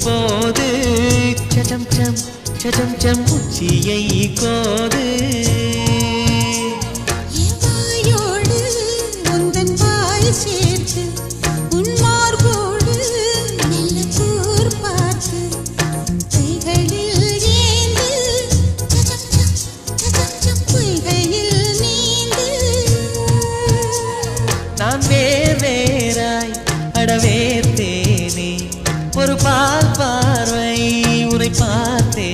இப்போது சடம் some சடம் some உச்சியை கோது வாயோடு உந்தன் வாய் சேர்த்து உன் மார்போடு நல்ல கூர் பார்த்து கைகளில் ஏந்து பொய்கையில் நீந்து நான் வேறாய் அடவேத்தேனே ஒரு பால் பார்வை உரை பார்த்தே